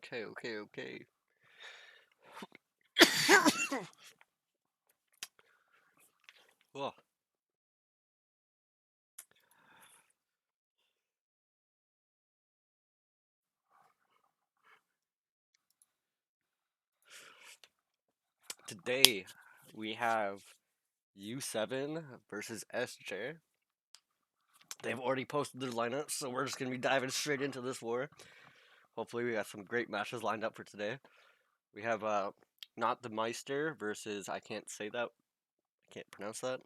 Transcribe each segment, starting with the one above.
Okay. Well, today we have U7 versus SJ. They've already posted their lineups, so we're just gonna be diving straight into this war. Hopefully, we got some great matches lined up for today. We have not the Meister versus I can't say that, I can't pronounce that.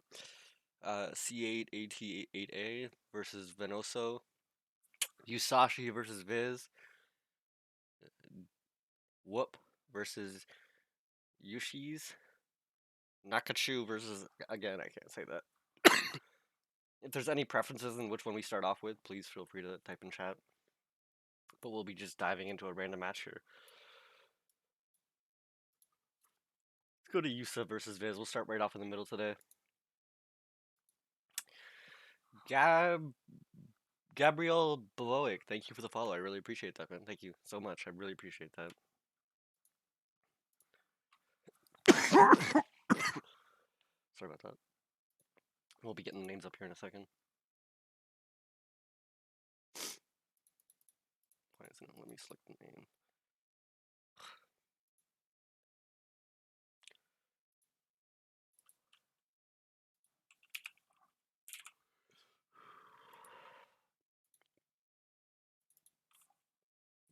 C8 AT8A versus Venoso. Yusashi versus Viz. Whoop versus Yushi's. Nakachu versus again, I can't say that. If there's any preferences in which one we start off with, please feel free to type in chat. But we'll be just diving into a random match here. Let's go to Yusa versus Viz. We'll start right off in the middle today. Gabriel Bloic, thank you for the follow. I really appreciate that, man. Thank you so much. I really appreciate that. Sorry about that. We'll be getting the names up here in a second. Why isn't it let me select the name?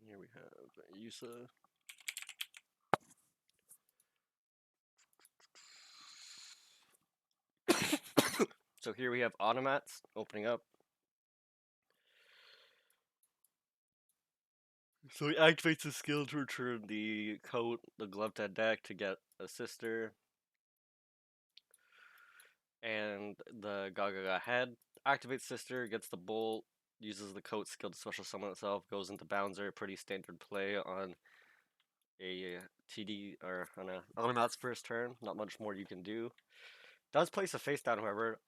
Here we have Yusa. So here we have Automats opening up. So he activates his skill to return the coat, the glove to deck to get a sister. And the Gaga head activates sister, gets the bolt, uses the coat skill to special summon itself, goes into Bouncer. Pretty standard play on a TD or on a Automat's first turn. Not much more you can do. Does place a face down, however,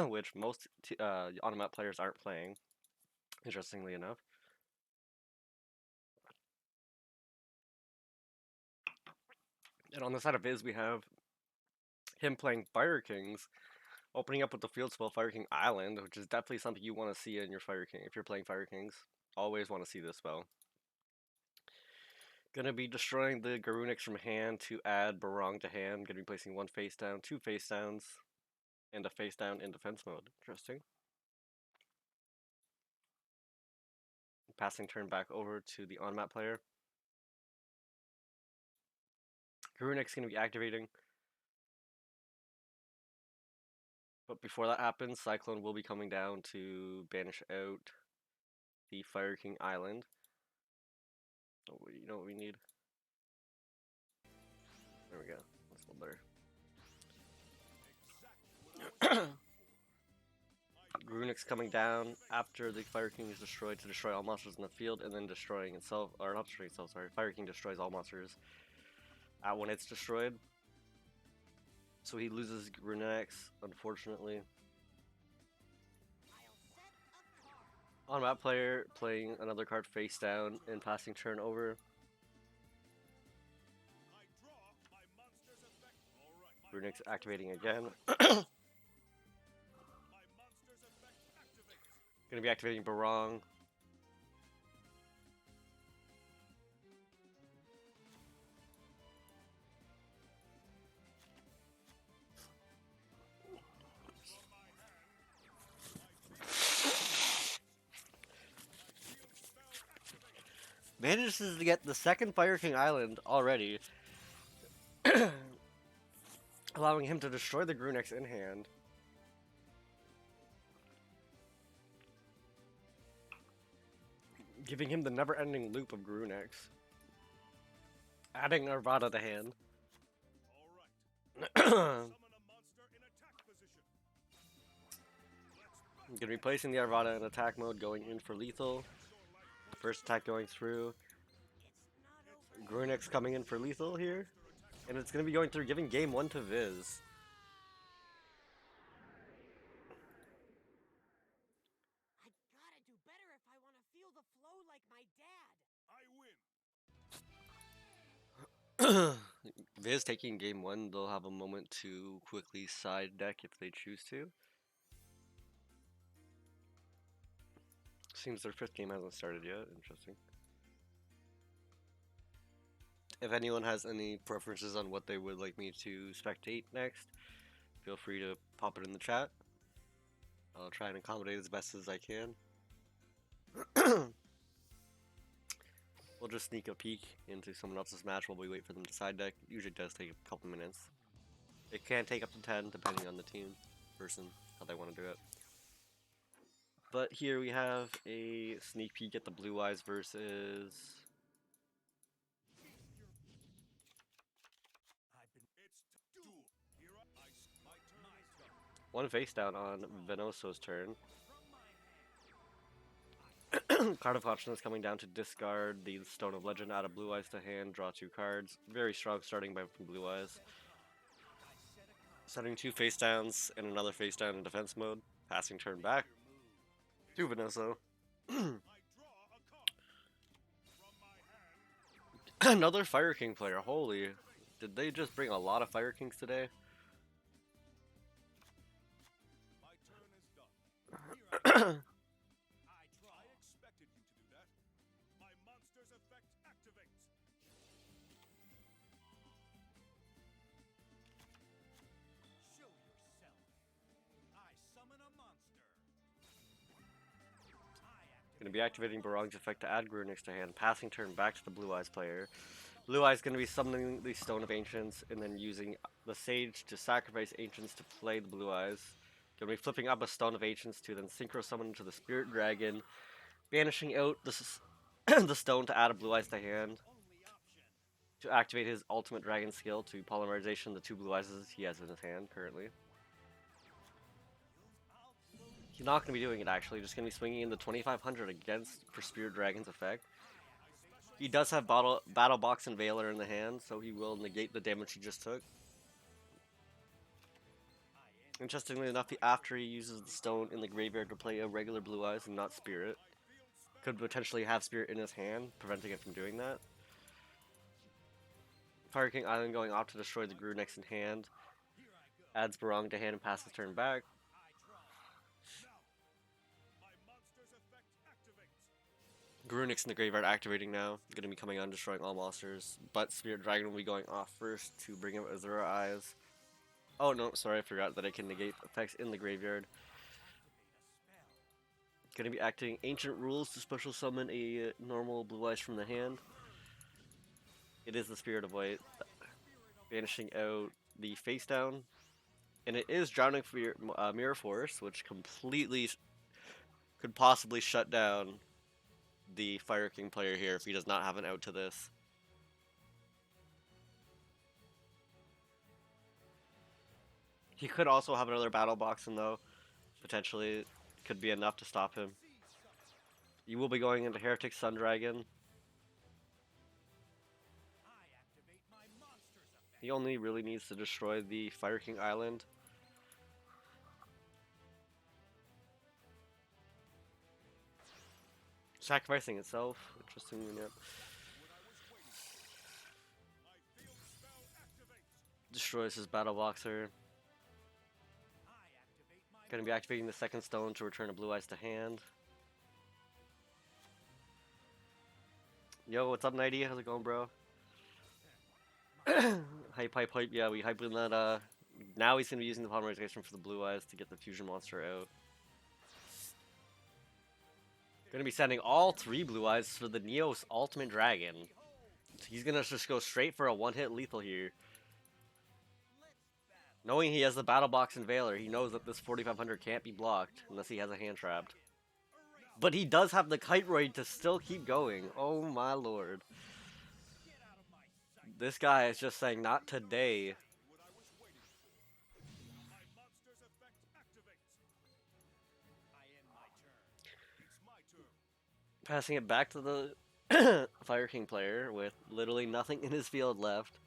which most Automat players aren't playing, interestingly enough. And on the side of Viz, we have him playing Fire Kings, opening up with the field spell Fire King Island, which is definitely something you want to see in your Fire King. If you're playing Fire Kings, always want to see this spell. Gonna be destroying the Garunix from hand to add Barong to hand. Gonna be placing one face down, two face downs, and a face down in defense mode. Interesting. Passing turn back over to the on-map player. Garunix gonna be activating. But before that happens, Cyclone will be coming down to banish out the Fire King Island. Oh, you know what we need? There we go. That's a little better. Garunix coming down after the Fire King is destroyed to destroy all monsters in the field, and then destroying itself, or not destroying itself, sorry. Fire King destroys all monsters when it's destroyed. So he loses Garunix, unfortunately. On-map player playing another card face down and passing turn over. Garunix activating again. Gonna be activating Barong. Manages to get the second Fire King Island already, allowing him to destroy the Garunix in hand. Giving him the never-ending loop of Garunix. Adding Arvada to hand. Gonna be placing the Arvada in attack mode, going in for lethal. First attack going through. Garunix coming in for lethal here. And it's gonna be going through, giving game 1 to Viz. Viz taking game one, they'll have a moment to quickly side deck if they choose to. Seems their fifth game hasn't started yet. Interesting. If anyone has any preferences on what they would like me to spectate next, feel free to pop it in the chat. I'll try and accommodate as best as I can. We'll just sneak a peek into someone else's match while we wait for them to side deck. It usually does take a couple minutes. It can take up to 10 depending on the team, person, how they want to do it. But here we have a sneak peek at the Blue Eyes versus... one face down on Venoso's turn. Card of Conscience coming down to discard the Stone of Legend out of Blue Eyes to hand, draw 2 cards. Very strong starting by Blue Eyes. Setting 2 face downs and another face down in defense mode. Passing turn back to Venoso. Another Fire King player. Holy, did they just bring a lot of Fire Kings today? Going to be activating Barong's effect to add Grunix to hand, passing turn back to the Blue Eyes player. Blue Eyes going to be summoning the Stone of Ancients and then using the Sage to sacrifice Ancients to play the Blue Eyes. Going to be flipping up a Stone of Ancients to then Synchro Summon into the Spirit Dragon, banishing out the, the Stone to add a Blue Eyes to hand. To activate his Ultimate Dragon skill to Polymerization the 2 Blue Eyes he has in his hand currently. He's not going to be doing it actually, just going to be swinging in the 2500 against for Spirit Dragon's effect. He does have Battle Box and Veiler in the hand, so he will negate the damage he just took. Interestingly enough, after he uses the stone in the graveyard to play a regular Blue Eyes and not Spirit, could potentially have Spirit in his hand, preventing it from doing that. Fire King Island going off to destroy the Grunix in hand. Adds Barong to hand and passes turn back. Grunix in the graveyard activating now. Going to be coming on, destroying all monsters. But Spirit Dragon will be going off first to bring up Azura Eyes. Oh no, sorry, I forgot that I can negate effects in the graveyard. Going to be activating Ancient Rules to special summon a normal Blue Eyes from the hand. It is the Spirit of White. Banishing out the face down. And it is Drowning Mirror Force, which completely could possibly shut down the Fire King player here if he does not have an out to this. He could also have another Battle Box in though. Potentially could be enough to stop him. You will be going into Heretic Sun Dragon. He only really needs to destroy the Fire King Island. Sacrificing itself. Interesting. Yep. Destroys his Battle Boxer. Gonna be activating the second stone to return a Blue Eyes to hand. Yo, what's up, Nighty? How's it going, bro? Hype. Yeah, we hyped in that. Now he's gonna be using the Polymerization for the Blue Eyes to get the Fusion Monster out. Gonna be sending all 3 Blue Eyes for the Neos Ultimate Dragon. He's gonna just go straight for a one-hit lethal here. Knowing he has the Battle Box and Veiler, he knows that this 4500 can't be blocked unless he has a hand trapped. But he does have the Kiteroid to still keep going. Oh my lord. This guy is just saying, not today. Passing it back to the Fire King player with literally nothing in his field left.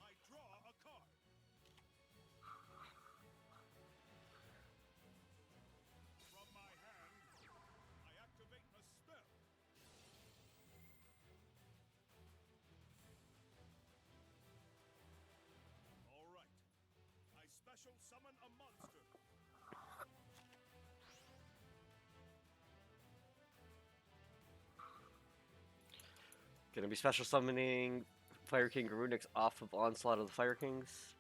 Gonna be special summoning Fire King Garunix off of Onslaught of the Fire Kings.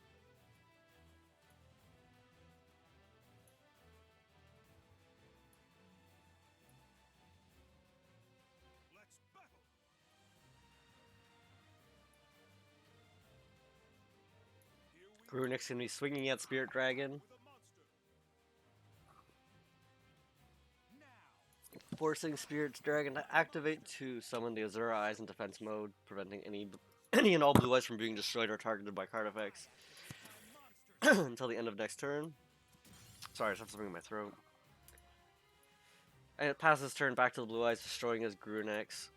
Garunix gonna be swinging at Spirit Dragon. Forcing Spirit Dragon to activate to summon the Azura Eyes in defense mode, preventing any and all blue eyes from being destroyed or targeted by card effects until the end of next turn. Sorry, I just have something in my throat. And it passes turn back to the blue eyes, destroying his Garunix.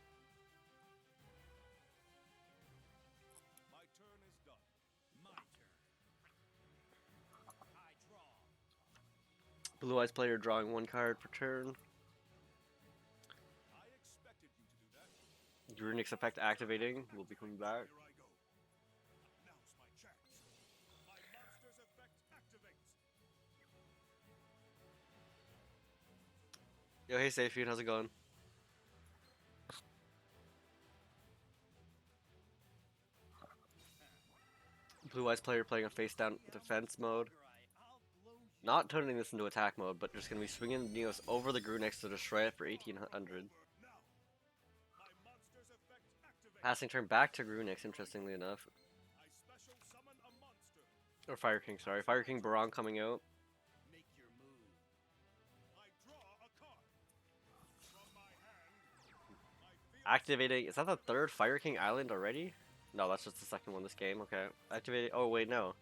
Blue eyes player drawing one card per turn. Garunix effect activating. We'll be coming back. Yo, hey Saphian, how's it going? Blue eyes player playing a face down defense mode. Not turning this into attack mode, but just gonna be swinging Neos over the Garunix to destroy it for 1800. Passing turn back to Garunix, interestingly enough. Or Fire King, sorry. Fire King Barong coming out. Activating. Is that the third Fire King Island already? No, that's just the second one this game. Okay. Activating. Oh, wait, no.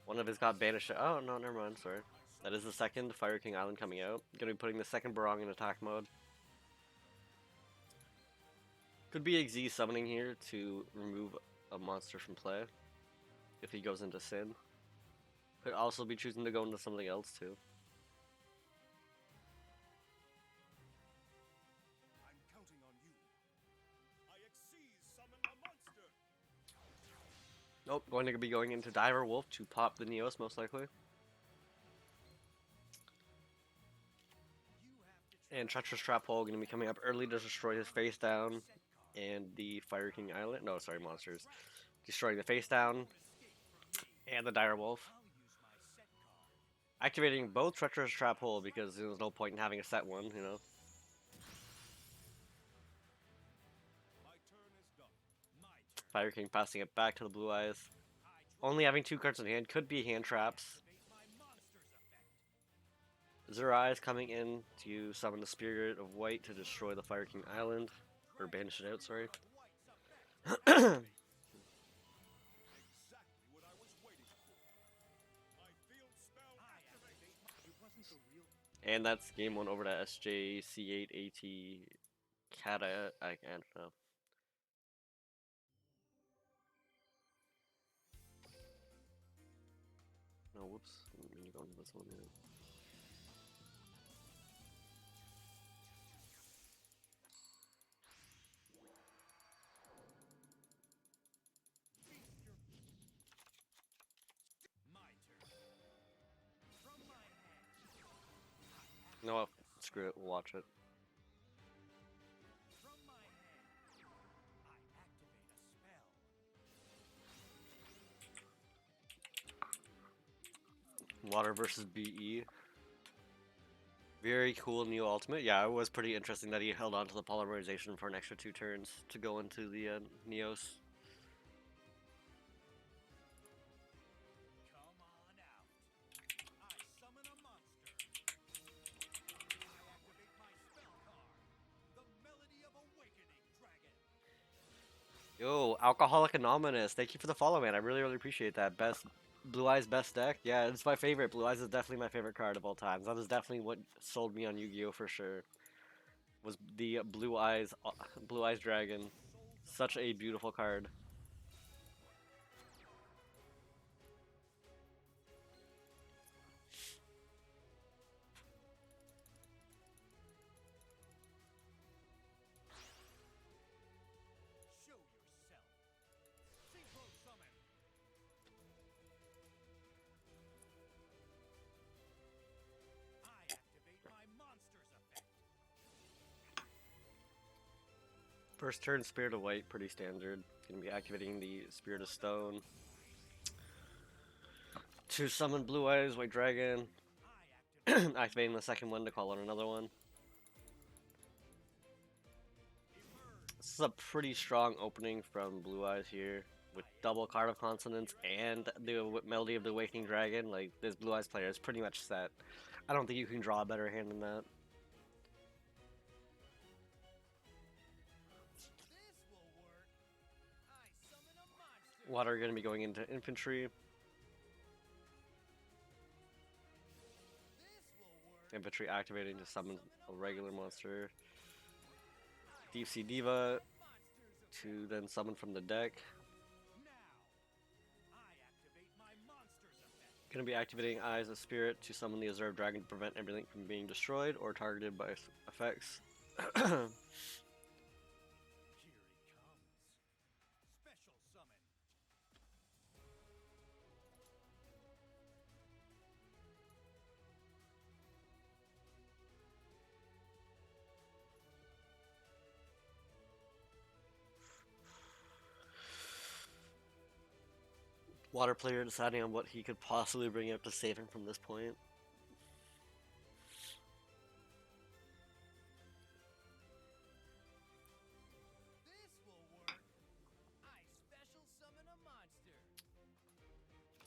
One of his got banished. Oh, no, never mind. Sorry. That is the second Fire King Island coming out. Gonna be putting the second Barong in attack mode. Could be Xyz summoning here to remove a monster from play if he goes into Sin. Could also be choosing to go into something else too. I'm counting on you. Xyz summon a monster. Nope, going to be going into Diver Wolf to pop the Neos most likely. And Treacherous Trap Hole going to be coming up early to destroy his face down and the Fire King Island. No, sorry, monsters. Destroying the face down and the Dire Wolf. Activating both Treacherous Trap Hole because there's no point in having a set one, you know. Fire King passing it back to the Blue Eyes. Only having 2 cards in hand could be hand traps. Azura Eyes coming in to summon the Spirit of White to destroy the Fire King Island. Or banish it out, sorry. And that's game 1 over to SJC8AT Kata. I don't know. No, whoops. I'm gonna go into this one here. No, screw it. We'll watch it. Water versus BE. Very cool new ultimate. Yeah, it was pretty interesting that he held on to the polymerization for an extra 2 turns to go into the Neos. Yo, Alcoholic Anonymous, thank you for the follow, man. I really, really appreciate that. Blue Eyes best deck? Yeah, it's my favorite. Blue Eyes is definitely my favorite card of all time. That is definitely what sold me on Yu-Gi-Oh! For sure. Was the Blue Eyes Dragon. Such a beautiful card. First turn, Spirit of White, pretty standard. Gonna be activating the Spirit of Stone to summon Blue Eyes White Dragon. Activating the second one to call on another one. This is a pretty strong opening from Blue Eyes here, with double Card of Consonance and the Melody of the Awakening Dragon. Like, this Blue Eyes player is pretty much set. I don't think you can draw a better hand than that. Water are going to be going into infantry. Infantry activating to summon a regular monster. Deep Sea Diva to then summon from the deck. Going to be activating Eyes of Spirit to summon the Azure Dragon to prevent everything from being destroyed or targeted by effects. Water player deciding on what he could possibly bring up to save him from this point.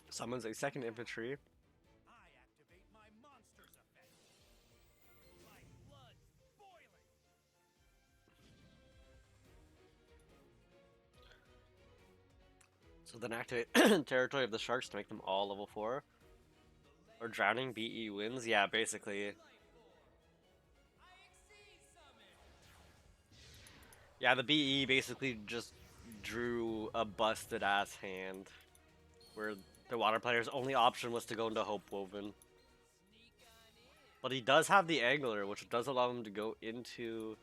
Summons a second infantry. So then activate Territory of the Sharks to make them all level 4. Or Drowning BE wins? Yeah, basically. Yeah, the BE basically just drew a busted ass hand. Where the water player's only option was to go into Hope Woven. But he does have the Angler, which does allow him to go into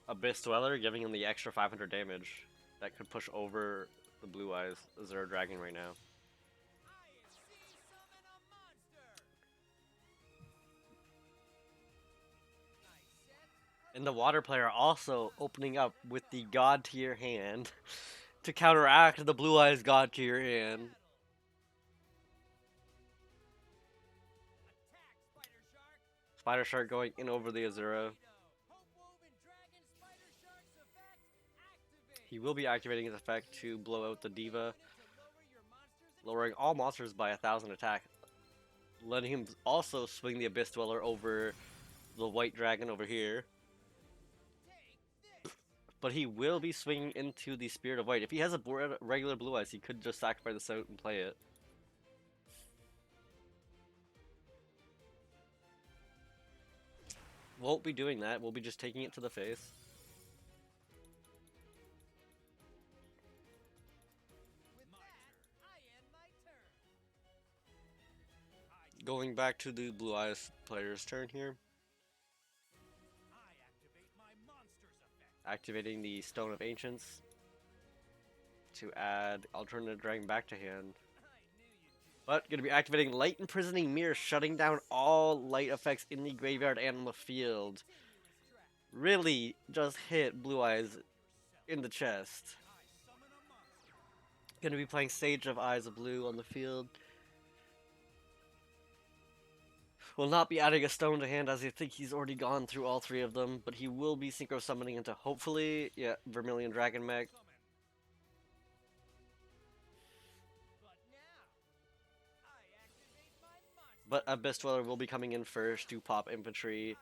Abyss Dweller, giving him the extra 500 damage that could push over the Blue Eyes Azure Dragon right now. And the water player also opening up with the God tier hand to counteract the Blue Eyes God tier hand. Spider Shark going in over the Azura. He will be activating his effect to blow out the Diva, lowering all monsters by 1,000 attack, letting him also swing the Abyss Dweller over the White Dragon over here. But he will be swinging into the Spirit of White. If he has a regular Blue Eyes, he could just sacrifice this out and play it. Won't be doing that. We'll be just taking it to the face. Going back to the Blue Eyes player's turn here. Activating the Stone of Ancients to add Alternative Dragon back to hand. But going to be activating Light Imprisoning Mirror, shutting down all light effects in the graveyard and on the field. Really just hit Blue Eyes in the chest. Going to be playing Sage of Eyes of Blue on the field. Will not be adding a stone to hand, as I think he's already gone through all 3 of them, but he will be synchro summoning into, hopefully, yeah, Vermilion Dragon Mech. But Abyss Dweller will be coming in first to pop infantry.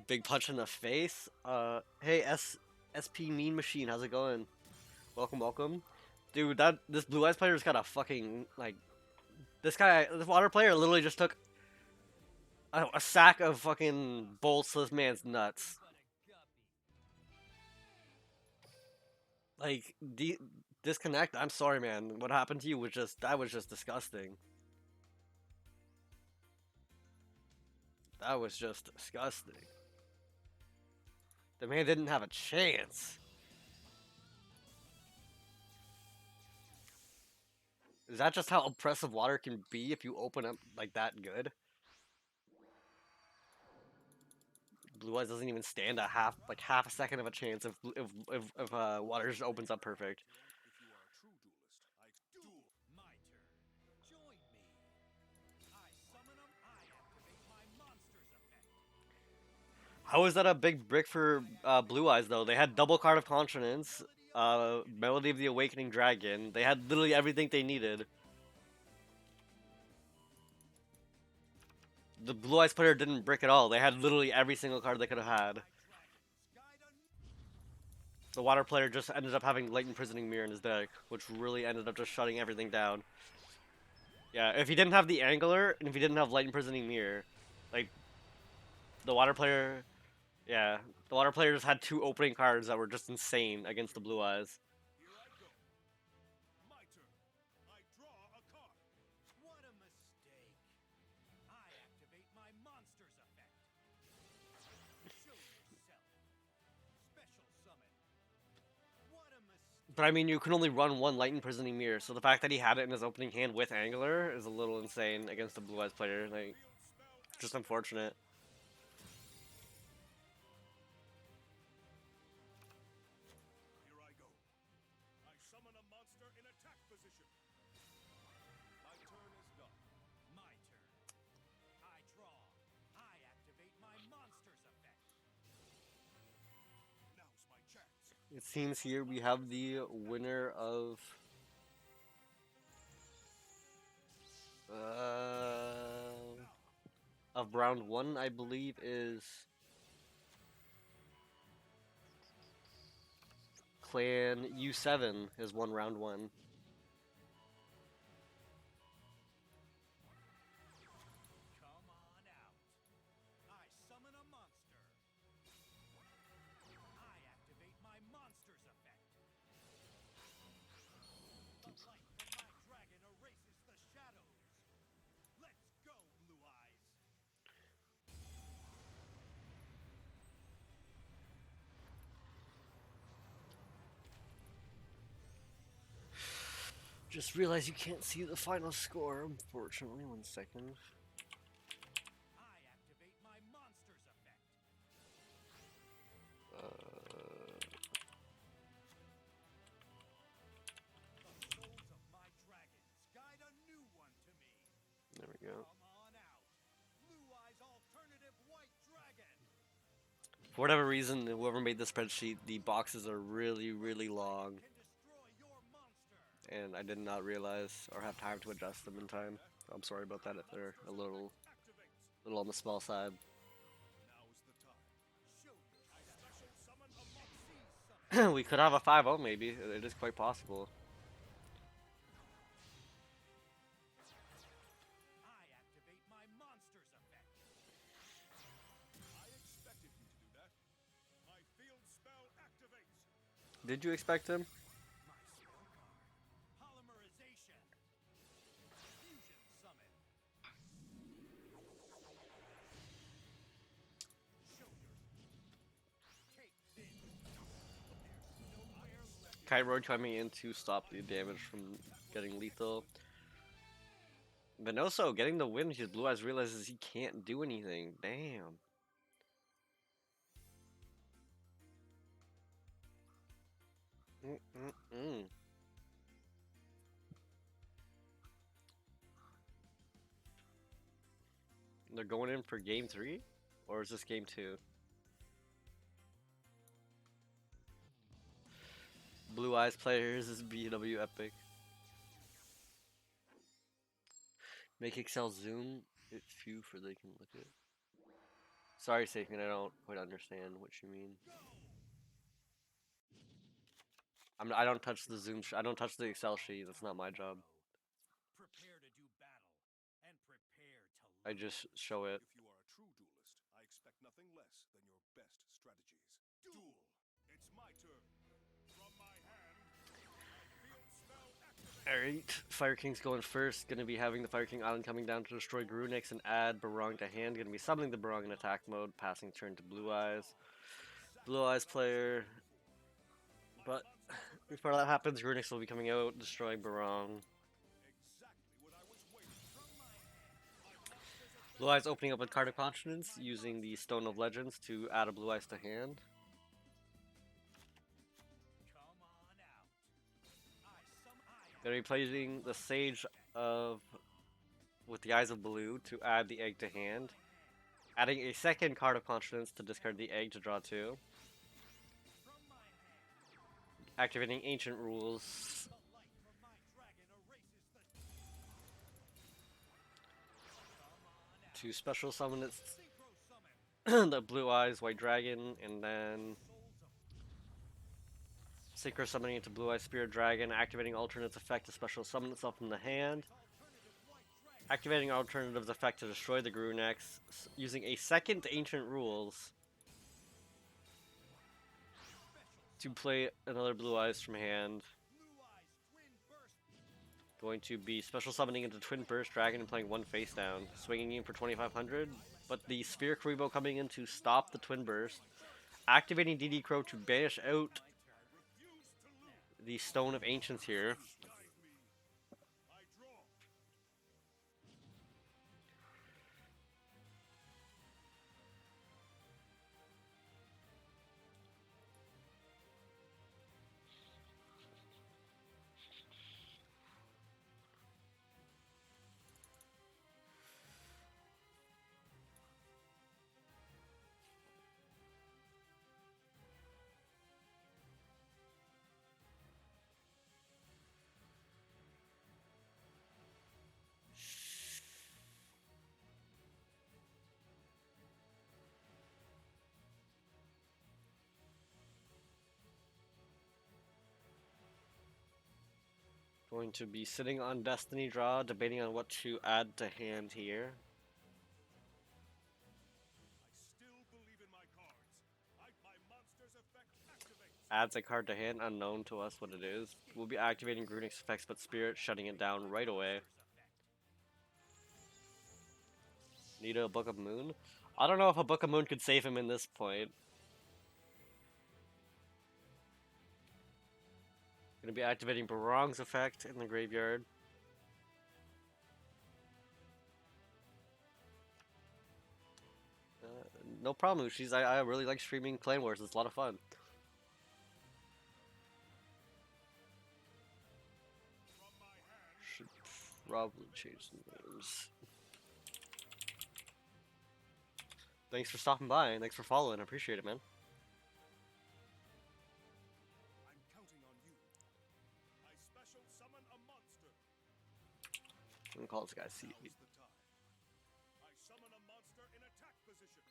Big punch in the face. Hey, SP Mean Machine, how's it going? Welcome, welcome. Dude, this Blue Eyes player's got a fucking, like, this water player literally just took a sack of fucking bolts to this man's nuts. Like, disconnect? I'm sorry, man. What happened to you was that was just disgusting. That was just disgusting. The man didn't have a chance. Is that just how oppressive water can be if you open up like that good? Blue Eyes doesn't even stand a half a second of a chance if Water just opens up perfect. How is that a big brick for Blue Eyes though? They had double Card of Consonance, Melody of the Awakening Dragon. They had literally everything they needed. The Blue Eyes player didn't brick at all. They had literally every single card they could have had. The Water player just ended up having Light Imprisoning Mirror in his deck, which really ended up just shutting everything down. Yeah, if he didn't have the Angler, and if he didn't have Light Imprisoning Mirror, like, the Water player, yeah, the Water player just had two opening cards that were just insane against the Blue Eyes. But I mean, you can only run one Light Imprisoning Mirror, so the fact that he had it in his opening hand with Angler is a little insane against the Blue Eyes player. Like, just unfortunate. It seems here we have the winner of round one, I believe, is Clan U7 has won round one. Just realized you can't see the final score, unfortunately. 1 second. There we go. For whatever reason, whoever made the spreadsheet, the boxes are really, really long. And I did not realize or have time to adjust them in time. I'm sorry about that if they're a little on the small side. We could have a 5-0 maybe. It is quite possible. Did you expect him? Kyroid coming in to stop the damage from getting lethal. Venoso getting the win because Blue Eyes realizes he can't do anything. Damn. They're going in for game 3? Or is this game 2? Blue Eyes players is BW Epic. Make Excel zoom it few for they can look at. Sorry, Safian, I don't quite understand what you mean. I don't touch the zoom. I don't touch the Excel sheet. That's not my job. I just show it. If you are a true duelist, I expect nothing less than your best strategies. Duel! It's my turn. From my hand, field spell activate. Alright, Fire King's going first. Gonna be having the Fire King Island coming down to destroy Grunix and add Barong to hand. Gonna be summoning the Barong in attack mode, passing turn to Blue Eyes. Blue Eyes player. But before that happens, Grunix will be coming out, destroying Barong. Blue Eyes opening up with Card of Conscience, using the Stone of Legends to add a Blue Eyes to hand. Gonna be placing the Sage of with the Eyes of Blue to add the egg to hand. Adding a second Card of Conscience to discard the egg to draw 2. Activating Ancient Rules. To special summon its the Blue Eyes White Dragon, and then Synchro summoning into Blue Eyes Spirit Dragon, activating Alternate's effect to special summon itself from the hand. Activating Alternative's effect to destroy the Grunex, using a second Ancient Rules to play another Blue Eyes from hand. Going to be special summoning into Twin Burst Dragon and playing one face down, swinging in for 2500. But the Sphere Kuriboh coming in to stop the Twin Burst, activating DD Crow to banish out the Stone of Ancients here. I draw. Going to be sitting on Destiny Draw, debating on what to add to hand here. I still believe in my cards. My monster's effect activates. Adds a card to hand, unknown to us what it is. We'll be activating Grunix effects, but Spirit shutting it down right away. Need a Book of Moon? I don't know if a Book of Moon could save him in this point. Gonna be activating Barong's effect in the graveyard. No problem, Ushis. I really like streaming Clan Wars. It's a lot of fun. From my hand, Should probably change the names. Thanks for stopping by and thanks for following. I appreciate it, man. I'm counting on you. I special summon a monster. I'm gonna call this guy C. Now's the time. I summon a monster in attack position.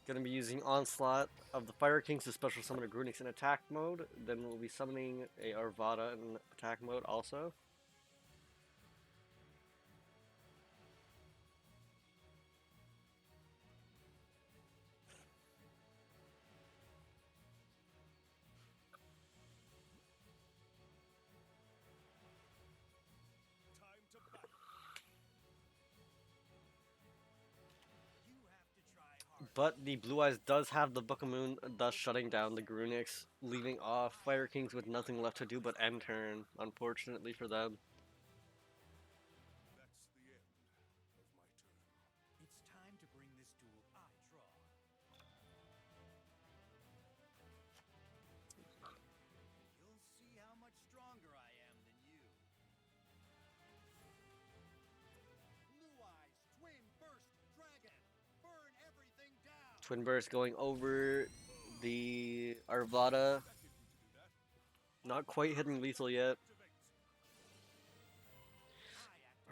Gonna be using Onslaught of the Fire Kings to special summon a Grunix in attack mode. Then we'll be summoning a Arvada in attack mode also. Time to battle. But the Blue Eyes does have the Book of Moon, thus shutting down the Grunix, leaving off Fire Kings with nothing left to do but end turn, unfortunately for them. That's the end of my turn. It's time to bring this duel. I draw. You'll see how much stronger I am than you. Blue Eyes, Twin Burst Dragon. Burn everything down. Twin Burst going over the Arvada, not quite hitting lethal yet.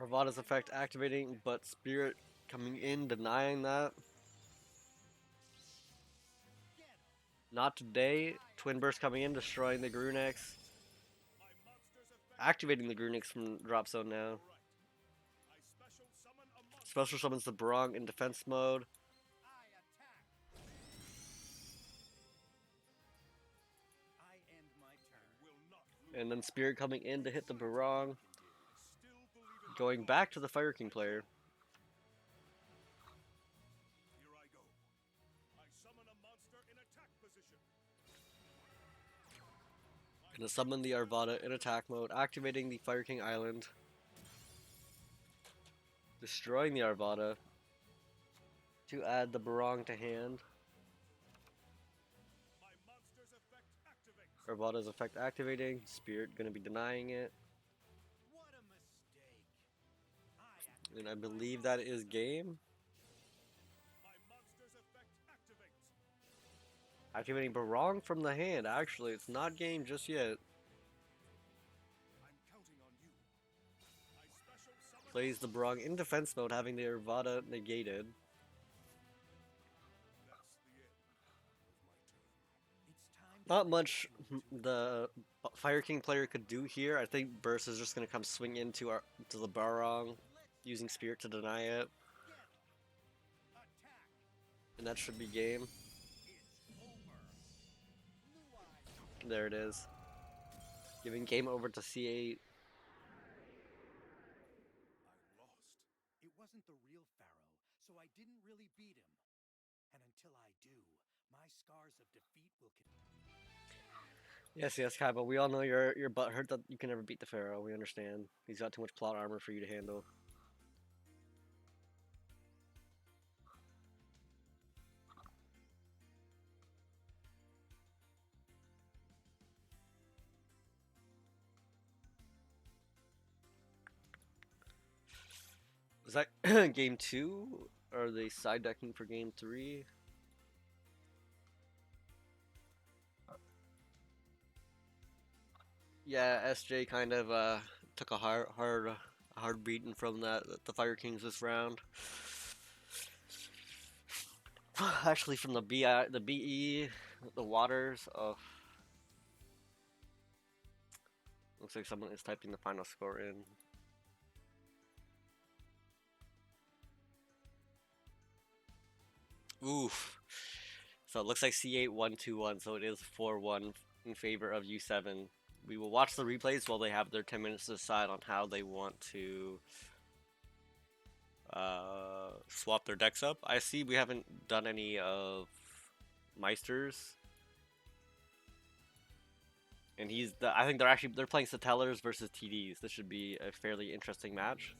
Arvada's effect activating, but Spirit coming in, denying that. Not today. Twin Burst coming in, destroying the Grunex. My monster's effect Activating the Grunix from drop zone now. right. I special summon a monster. Special summons the Barong in defense mode. I attack. I end my turn. Will not lose. And then Spirit coming in to hit the Barong. Still believe in Going back to the Fire King player. Here I go. I summon a monster in attack position. Gonna summon the Arvada in attack mode, activating the Fire King Island. Destroying the Arvada. to add the Barong to hand. My monster's effect activates. Arvada's effect activating. Spirit gonna be denying it. What a mistake. And I believe that is game. My monster's effect activates. Activating Barong from the hand. Actually, it's not game just yet. I'm counting on you. I special summon. Plays the Barong in defense mode, having the Arvada negated. That's the end of my turn. It's time to Not much the Fire King player could do here. I think Burst is just gonna come swing into to the Barong, using Spirit to deny it, get attack. and that should be game. It's over. Blue eyes. There it is. Giving game over to C8. I lost. It wasn't the real Pharaoh, so I didn't really beat him. And until I do, my scars of defeat will continue. Yes, yes, Kai, but we all know your butt hurt that you can never beat the Pharaoh. We understand. He's got too much plot armor for you to handle. Is that game 2? Are they side decking for game 3? Yeah, SJ kind of took a hard beating from the Fire Kings this round. Actually, from the BE, the Waters of. Looks like someone is typing the final score in. Oof. So it looks like C8 1-2-1, so it is 4-1 in favor of U7. We will watch the replays while they have their 10 minutes to decide on how they want to swap their decks up. I see we haven't done any of Meisters. And I think they're playing Satellar's versus TDs. This should be a fairly interesting match.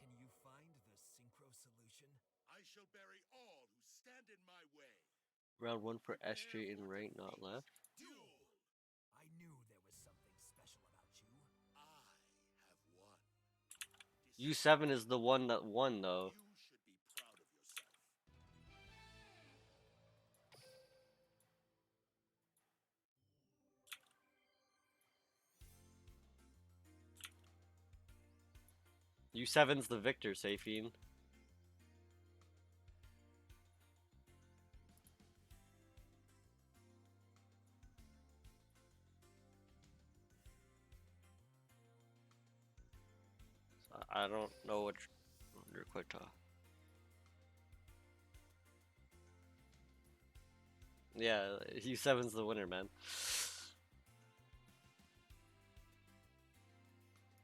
Can you find the synchro solution? I shall bury all who stand in my way. Round 1 for SJ in right, not left. Duel. I knew there was something special about you. I have won. U7 is the one that won, though. You should be proud of yourself. U7's the victor, Safine. I don't know what you're quite Yeah, U7's the winner, man.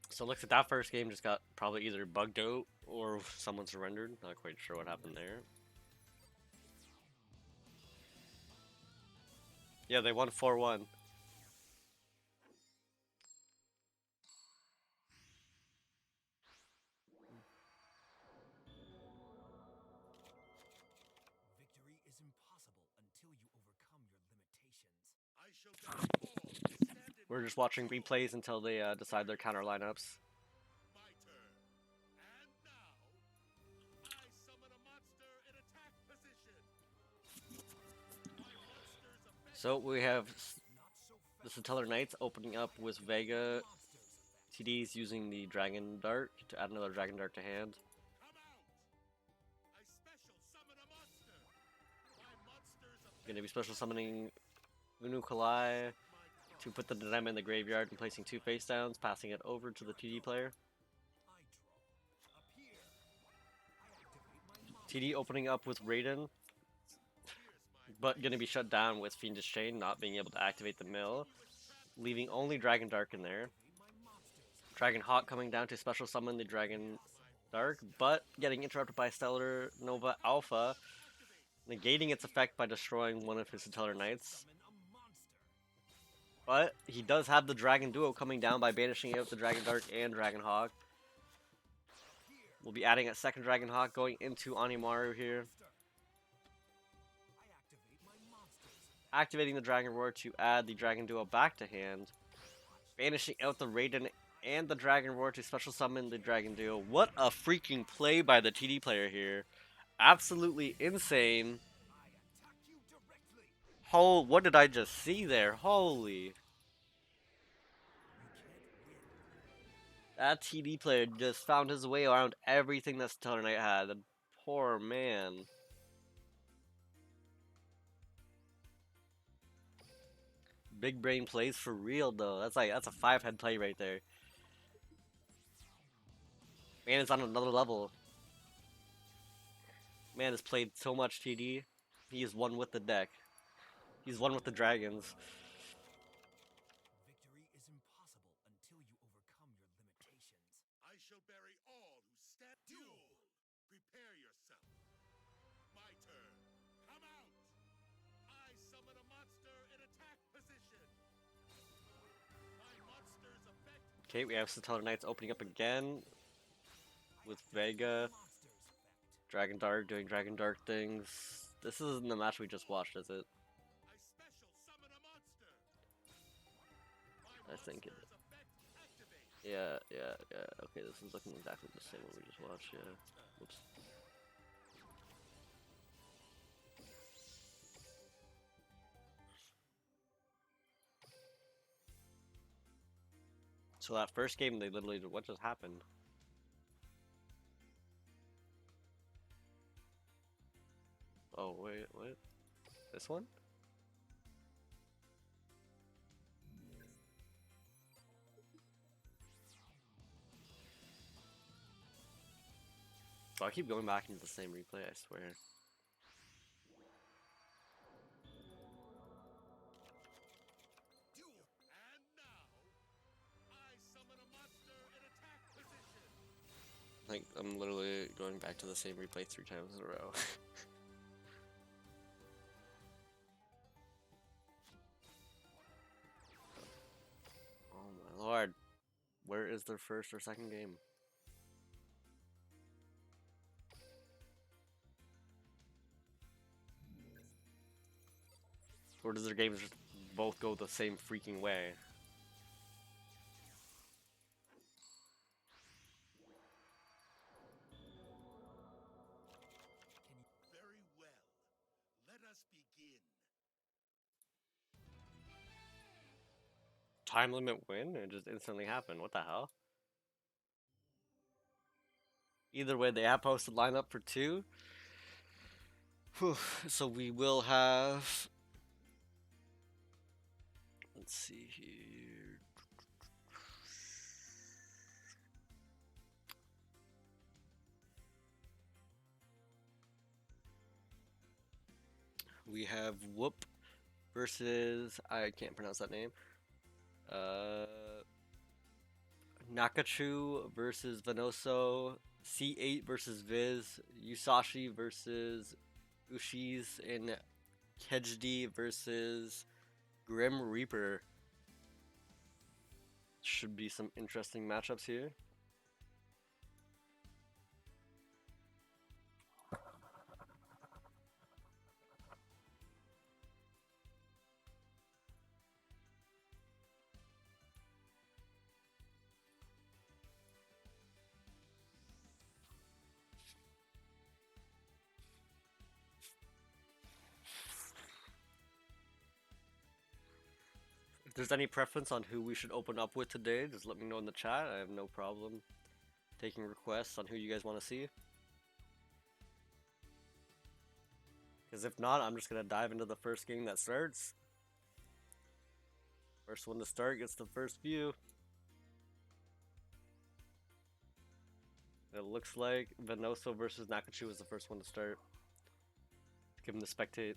So it looks like that first game just got probably either bugged out or someone surrendered. Not quite sure what happened there. Yeah, they won 4-1. Victory is impossible until you overcome your limitations. I shall bury all who stand in We're just watching replays until they decide their counter lineups. my turn. And now, I summon a monster in attack position. My monster's effect. So we have Not so the fast. Satellar Knights opening up with Vega. Monsters effect. TD's using the Dragon Dart to add another Dragon Dart to hand. Come out. I special summon a monster. My monster's effect. Gonna be special summoning Unu Kalai My to put the dilemma in the graveyard and placing 2 face downs, passing it over to the TD player. I draw. Appear. I activate my monster. TD opening up with Raiden, here's my but gonna be shut down with Fiendish Chain, not being able to activate the mill, leaving only Dragon Dark in there. Activate my monsters. Dragon Hawk coming down to special summon the Dragon Dark, but getting interrupted by Stellar Nova Alpha, negating its effect by destroying one of his Stellar Knights. But he does have the Dragon Duo coming down by banishing out the Dragon Dark and Dragon Hawk. We'll be adding a second Dragon Hawk going into Animaru here. Activating the Dragon Roar to add the Dragon Duo back to hand. Banishing out the Raiden and the Dragon Roar to special summon the Dragon Duo. What a freaking play by the TD player here. Absolutely insane. Oh, what did I just see there? Holy. That TD player just found his way around everything that Stellar Knight had. The poor man. Big brain plays for real though. That's a 5-head play right there. Man is on another level. Man has played so much TD. He is one with the deck. He's one with the dragons. Victory is impossible until you overcome your limitations. I shall bury all who stand. Duel! Prepare yourself. My turn. Come out! I summon a monster in attack position. My monster's effect. Okay, we have Stellar Knights opening up again with Vega, Dragon Dark doing Dragon Dark things. This isn't the match we just watched, is it? I special summon a monster. I think it. Monster's effect activates. Yeah. Okay, this is looking exactly the same what we just watched. Yeah. Whoops. So that first game, they literally did. What just happened? Oh wait, what? This one? So I keep going back into the same replay, I swear. Duel. And now, I summon a monster in attack position. Like, I'm literally going back to the same replay 3 times in a row. Oh my lord. Where is their first or second game? Or does their games just both go the same freaking way? Very well. Let us begin. Time limit win? It just instantly happened. What the hell? Either way, they have posted lineup for 2. Whew. So we will have. Let's see here. We have Whoop versus, I can't pronounce that name. Nakachu versus Venoso. C8 versus Viz. Yusashi versus Ushiz. And Kejdi versus Grim Reaper. Should be some interesting matchups here. If there's any preference on who we should open up with today, just let me know in the chat. I have no problem taking requests on who you guys want to see. Because if not, I'm just going to dive into the first game that starts. First one to start gets the first view. It looks like Venoso versus Nakachu is the first one to start. Give him the spectate.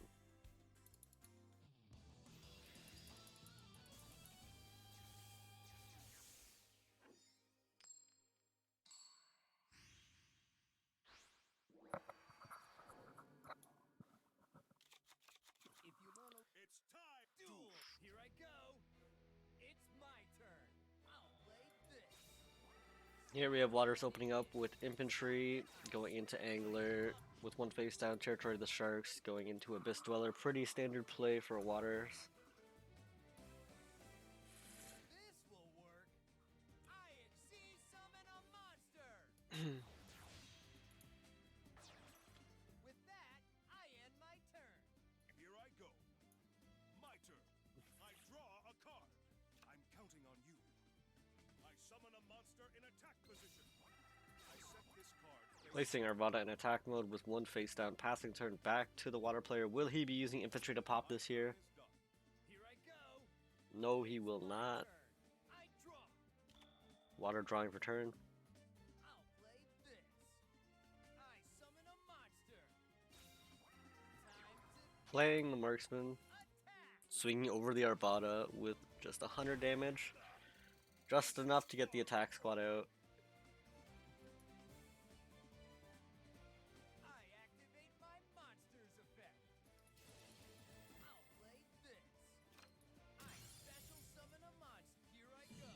Here we have waters opening up with infantry going into angler with one face down, territory of the sharks going into abyss dweller. Pretty standard play for waters. This will work. I exceed summon a monster. With that, I end my turn. Here I go. My turn. I draw a card. I'm counting on you. I summon a monster in attack position. I set this card. Placing Arvada in attack mode with one face down, passing turn back to the water player. Will he be using infantry to pop this here? Here I go. No, he will not. Turn. I draw. Water drawing for turn. I'll play this. I summon a monster. Time to Playing the marksman, attack. swinging over the Arvada with just 100 damage. Just enough to get the attack squad out. I activate my monster's effect. I'll play this. I special summon a monster. Here I go.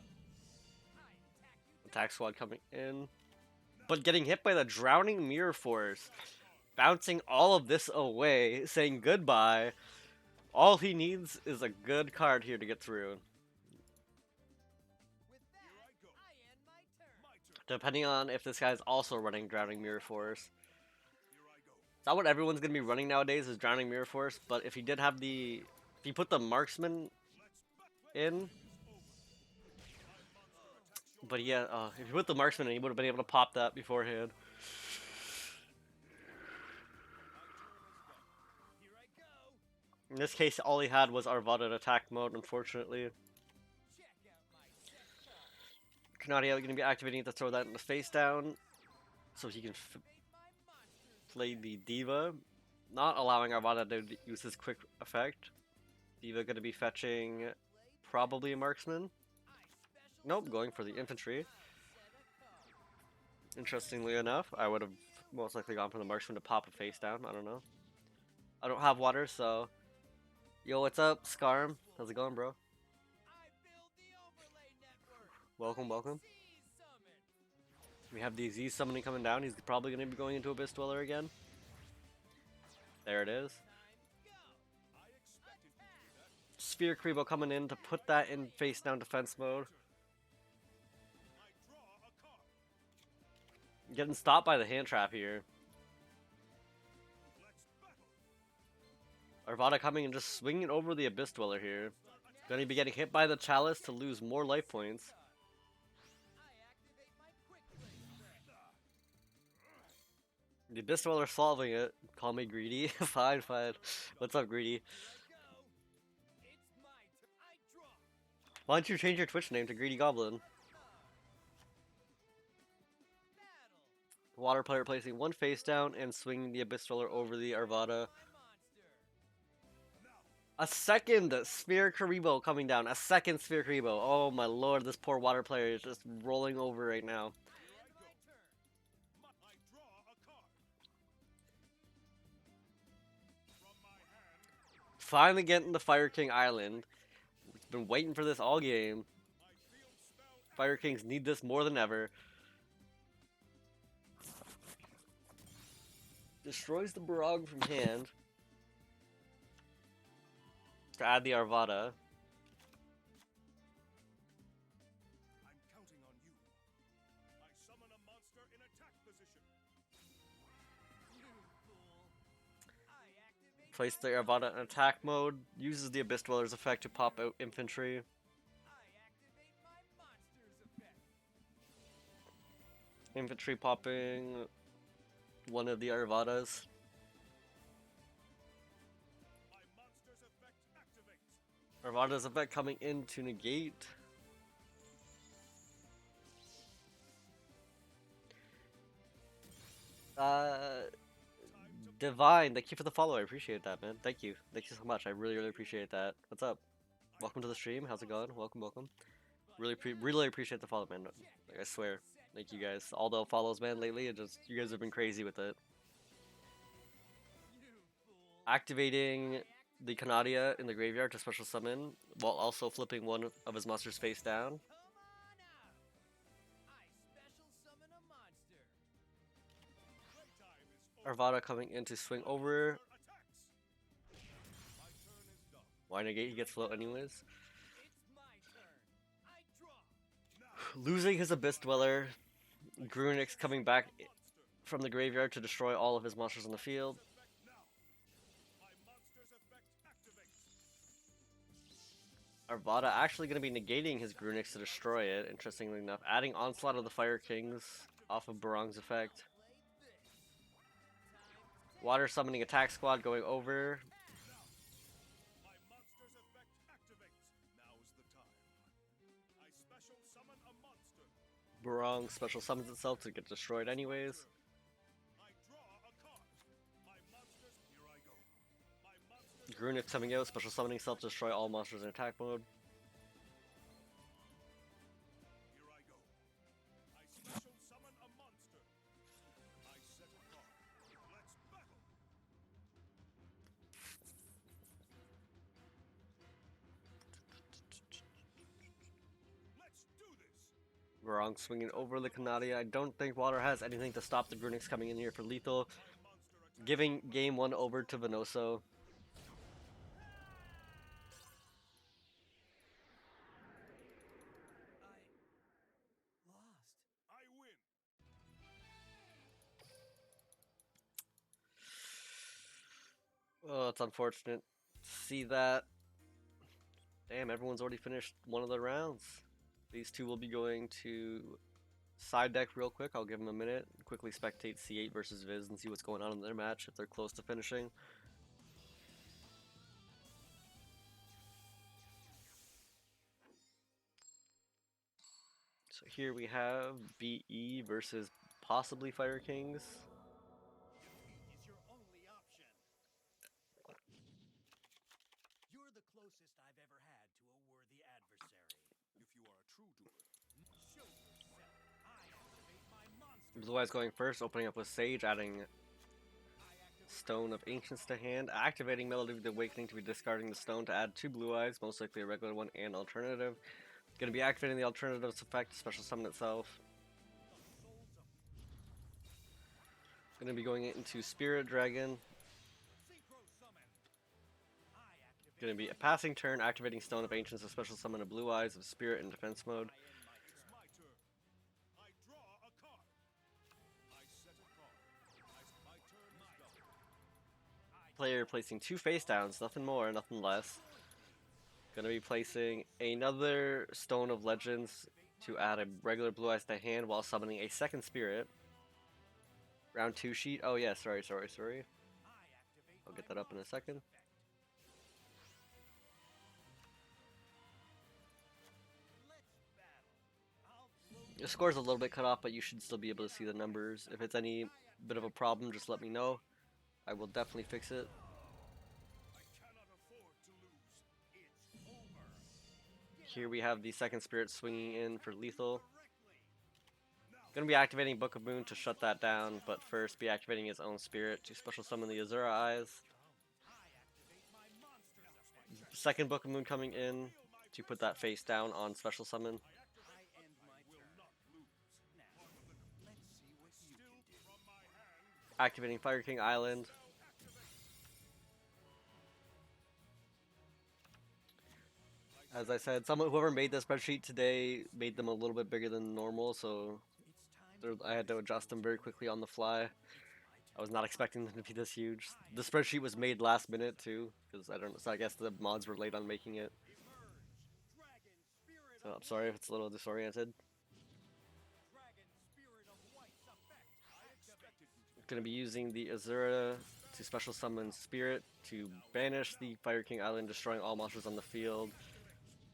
I attack you. Attack squad coming in. But getting hit by the Drowning Mirror Force. Bouncing all of this away, saying goodbye. All he needs is a good card here to get through. With that, I end my turn. Depending on if this guy's also running Drowning Mirror Force. Here I go. It's not what everyone's gonna be running nowadays is Drowning Mirror Force, but if he did have the... If he put the Marksman in... But yeah, if he put the Marksman in, he would have been able to pop that beforehand. Here I go. In this case, all he had was Arvada in attack mode, unfortunately. Check out my set card. Kanadia going to be activating it to throw that in the face down, so he can Activate my monster's play the Diva, not allowing Arvada to use his quick effect. Diva going to be fetching probably a Marksman. Nope, going for the infantry. Interestingly enough, I would have most likely gone for the Marksman to pop a face down. I don't know. I don't have water, so... Yo, what's up, Scarm? How's it going, bro? I build the overlay network. Welcome, welcome. Z summon. We have the Z summoning coming down. He's probably going to be going into Abyss Dweller again. There it is. Time go. I expected you to do that. Sphere Creepo coming in to put that in face down defense mode. I draw a card. Getting stopped by the hand trap here. Let's battle. Arvada coming and just swinging over the Abyss Dweller here. Gonna be getting hit by the Chalice to lose more life points. I activate my quick play effect. The Abyss Dweller solving it. Call me greedy. Fine, fine. What's up, greedy? Here I go. It's my turn. I draw. Why don't you change your Twitch name to Greedy Goblin? Battle. Water player placing one face down and swinging the Abyss Dweller over the Arvada. My monster. A second Sphere Karibo coming down. A second Sphere Karibo. Oh my lord, this poor water player is just rolling over right now. My turn. I draw a card. From my hand, Finally getting the Fire King Island. We've been waiting for this all game. I field spell. Fire Kings need this more than ever. Destroys the Barog from hand. To add the Arvada. I'm counting on you. I summon a monster in attack position. You fool. I activate. Place the Arvada in attack mode. Uses the Abyss Dweller's effect to pop out infantry. I activate my monster's effect. Infantry popping one of the Arvadas. My monster's effect activates. Arvada's effect coming in to negate. Divine, thank you for the follow. I appreciate that, man. Thank you. Thank you so much. I really, really appreciate that. What's up? Welcome to the stream. How's it going? Welcome, welcome. Really appreciate the follow, man. Like, I swear. Thank you guys. All the follows, man, lately. It just, you guys have been crazy with it. You fool. Activating the Kanadia in the graveyard to special summon, while also flipping one of his monsters face down. Come on out. I special Arvada coming in to swing over. Why negate? He gets float anyways. It's my turn. I draw. Losing his Abyss Dweller. Grunix coming back from the graveyard to destroy all of his monsters on the field. Arvada actually going to be negating his Grunix to destroy it, interestingly enough. Adding Onslaught of the Fire Kings off of Barong's effect. Water Summoning Attack Squad going over. Barong special summons itself to get destroyed anyways. Grunix coming out, special summoning self to destroy all monsters in attack mode. Barong swinging over the Canadia. I don't think Water has anything to stop the Grunix coming in here for lethal. Giving game 1 over to Venoso. I win. Oh, it's unfortunate to see that. Damn, everyone's already finished one of the rounds. These two will be going to side deck real quick. I'll give them a minute. Quickly spectate C8 versus Viz and see what's going on in their match if they're close to finishing. So here we have BE versus possibly Fire Kings. Defeat is your only option. You're the closest I've ever had to a worthy adversary. If you are a true duelist, Show yourself. I activate my monster. Blue Eyes going first, opening up with Sage, adding Stone of Ancients to hand, activating Melody of the Awakening to be discarding the stone to add 2 Blue Eyes, most likely a regular one and alternative. Going to be activating the alternative's effect, special summon itself. Going to be going into Spirit Dragon. Synchro summon. I activate. Going to be a passing turn, activating Stone of Ancients to special summon a Blue Eyes of Spirit in defense mode. it's my turn. I draw a card. I set a card. My turn is done. Player placing 2 face downs, nothing more, nothing less. Gonna be placing another Stone of Legends to add a regular Blue Eyes to hand while summoning a second Spirit. Round 2 sheet. Oh yeah, sorry. I activate. I'll get that up in a second. Let's battle. I'll blow Your score's a little bit cut off, but you should still be able to see the numbers. If it's any bit of a problem, just let me know. I will definitely fix it. I cannot afford to lose. It's over. Here we have the second Spirit swinging in for lethal. Directly. Gonna be activating Book of Moon to shut that down, but first be activating his own Spirit to special summon the Azura Eyes. I activate my monster's effect. Second Book of Moon coming in to put that face down on special summon. I end my turn. Not lose. Now, let's see what you can do. From my hand. Activating Fire King Island. As I said, whoever made the spreadsheet today made them a little bit bigger than normal, so It's time I had to adjust them very quickly on the fly. I was not expecting them to be this huge. The spreadsheet was made last minute too, because I guess the mods were late on making it. Dragon Spirit So of I'm sorry if it's a little disoriented. Dragon Spirit of White's effect. I expected you to. Gonna be using the Azura to special summon Spirit to banish the Fire King Island, destroying all monsters on the field.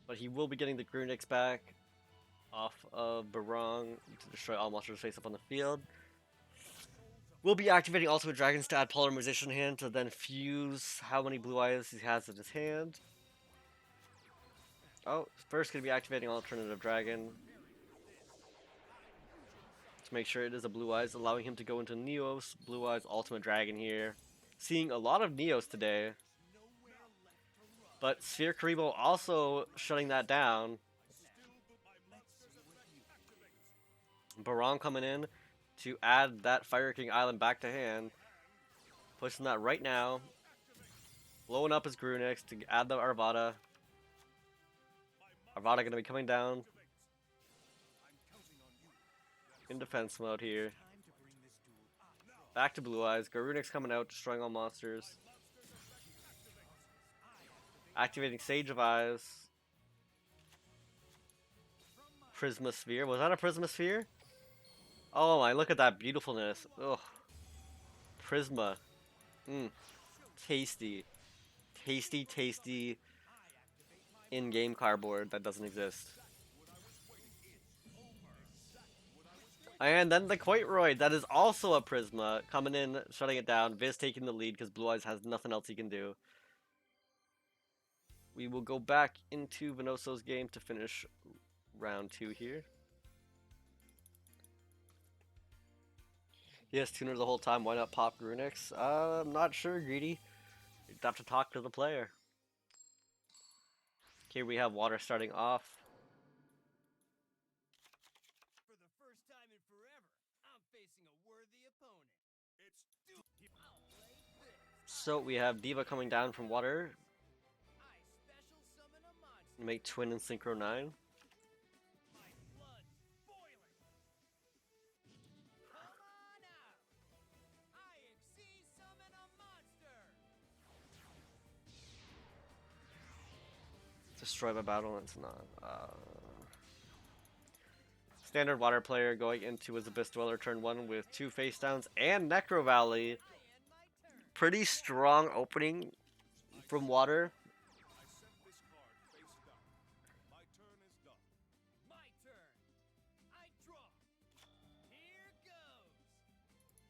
But he will be getting the Grunix back off of Barong to destroy all monsters face up on the field. We'll be activating Ultimate Dragons to add Polymerization hand to then fuse how many Blue Eyes he has in his hand. Oh, first gonna be activating Alternative Dragon to make sure it is a Blue Eyes, allowing him to go into Neos, Blue Eyes, Ultimate Dragon here. Seeing a lot of Neos today, but Sphere Karibo also shutting that down. Barong coming in to add that Fire King Island back to hand. Pushing that right now. Blowing up his Grunix to add the Arvada. Arvada gonna be coming down in defense mode here. Back to Blue Eyes. Garunix coming out, destroying all monsters. Activating Sage of Eyes. Prisma Sphere. Was that a Prisma Sphere? Oh my, look at that beautifulness. Ugh. Prisma. Mmm. Tasty. Tasty, tasty in-game cardboard that doesn't exist. And then the Quateroid, that is also a Prisma, coming in, shutting it down. Viz taking the lead because Blue Eyes has nothing else he can do. We will go back into Venoso's game to finish round 2 here. He has tuner the whole time, why not pop Grunix? I'm not sure, Greedy. You'd have to talk to the player. Here we have Water starting off. For the first time in forever, I'm facing a worthy opponent. I'll play this. So we have Diva coming down from Water. I special summon a monster. Make Twin and Synchro 9. My blood's boiling. Come on out. I exceed summon a monster. Destroy by battle, it's not. Standard Water player going into his Abyss Dweller turn 1 with 2 face downs and Necro Valley. I end my turn. Pretty strong opening from Water. I set this card face down. My turn is done. My turn. I draw. Here goes.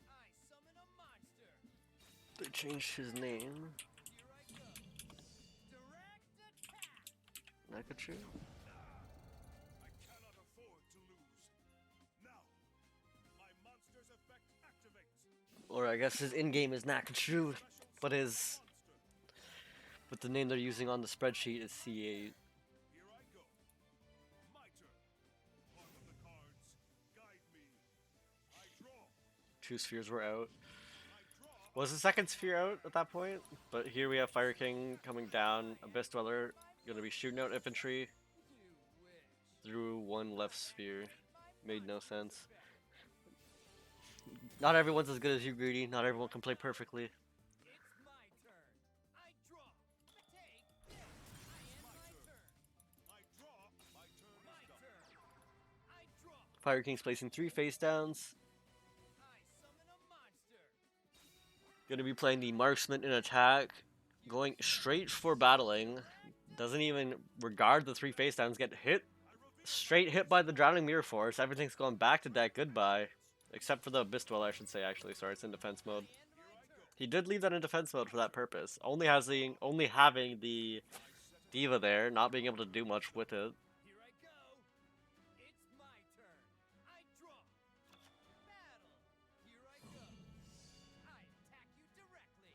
I summon a monster. They changed his name. Here I go. Direct attack. Nakachu? I cannot afford to lose. Now, my monster's effect activates. Or I guess his in-game is Nakachu, but the name they're using on the spreadsheet is C8. Here I go. My turn. Part of the cards. Guide me. I draw. 2 spheres were out. I draw. Was the second sphere out at that point? But here we have Fire King coming down. Abyss Dweller gonna be shooting out infantry You wish. through 1 left sphere. Made no sense. Not everyone's as good as you, Greedy. Not everyone can play perfectly. It's my turn. I draw. Take this. I end my turn. I draw. My turn My is done. turn. I draw. Fire King's placing 3 face downs. I summon a monster. Gonna be playing the Marksman in attack. Going straight for battling. Doesn't even regard the 3 face downs. Get hit. Straight hit by the Drowning Mirror Force. Everything's going back to deck. Goodbye. Except for the Abyss Dweller, I should say, actually. Sorry, it's in defense mode. And my turn. He did leave that in defense mode for that purpose. Only having the Diva there, not being able to do much with it. Here I go. It's my turn. I draw. Battle. Here I go. I attack you directly.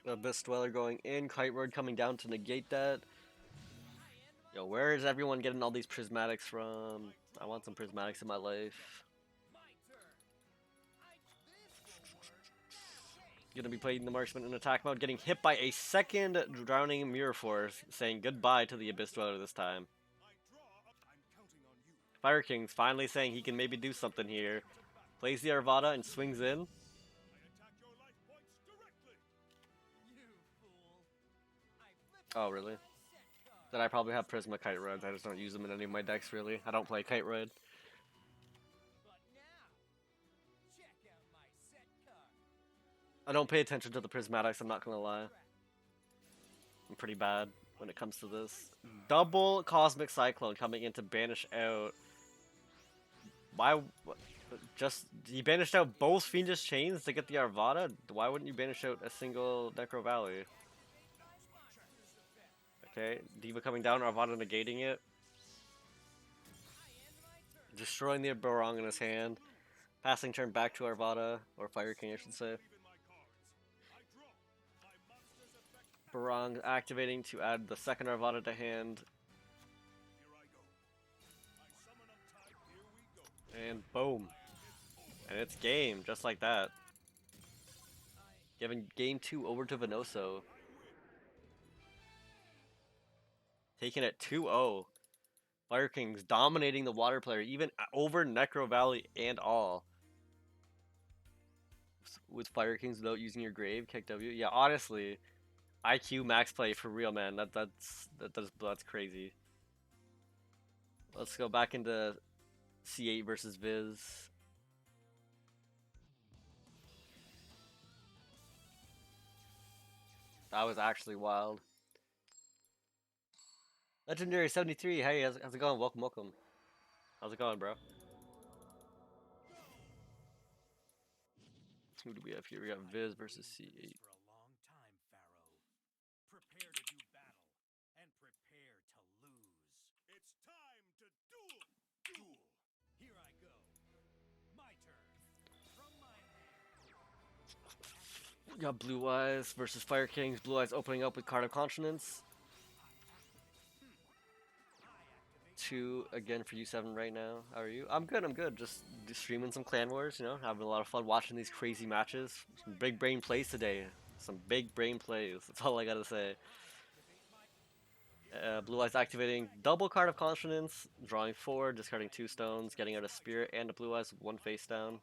Now, Abyss Dweller going in, Kite Road coming down to negate that. I end my Yo, where is everyone getting all these prismatics from? I want some prismatics in my life. my turn. This will work. Take. Gonna be playing the Marksman in attack mode, getting hit by a second Drowning Mirror Force, saying goodbye to the Abyss Dweller this time. I draw. I'm counting on you. Fire King's finally saying he can maybe do something here. Plays the Arvada and swings in. I attack your life points directly. You fool. I flip Oh, over really? my set card. Then I probably have Prisma Kite Rods. I just don't use them in any of my decks, really. I don't play Kite Road. But now, check out my set card. I don't pay attention to the prismatics, I'm not gonna lie. I'm pretty bad when it comes to this. Double Cosmic Cyclone coming in to banish out. Why? Just you banished out both Fiendish Chains to get the Arvada? Why wouldn't you banish out a single Necro Valley? Okay, Diva coming down, Arvada negating it. Destroying the Barong in his hand. Passing turn back to Arvada, or Fire King I should say. Even my cards. I draw. My monster's effect. Barong activating to add the second Arvada to hand. Here I go. I summon up time. Here we go. And boom. And it's game, just like that. Giving game 2 over to Venoso. Taking it 2-0. Fire Kings dominating the water player, even over Necro Valley and all. With Fire Kings without using your grave, kick W. Yeah, honestly, IQ max play for real, man. That's crazy. Let's go back into C8 versus Viz. That was actually wild. Legendary 73. Hey, how's it going? Welcome. How's it going, bro? Who do we have here? We got Viz versus C8. For a long time, Pharaoh. Prepare to do battle and prepare to lose. It's time to duel! Duel! Here I go. My turn. From my hand. We got Blue Eyes versus Fire Kings. Blue Eyes opening up with Card of Consonance. 2 again for U7 right now. How are you? I'm good. Just streaming some Clan Wars, you know, having a lot of fun watching these crazy matches. Some big brain plays today. Some big brain plays. That's all I gotta say. Blue Eyes activating double Card of Consonance, drawing 4, discarding 2 stones, getting out a Spirit and a Blue Eyes with 1 face down.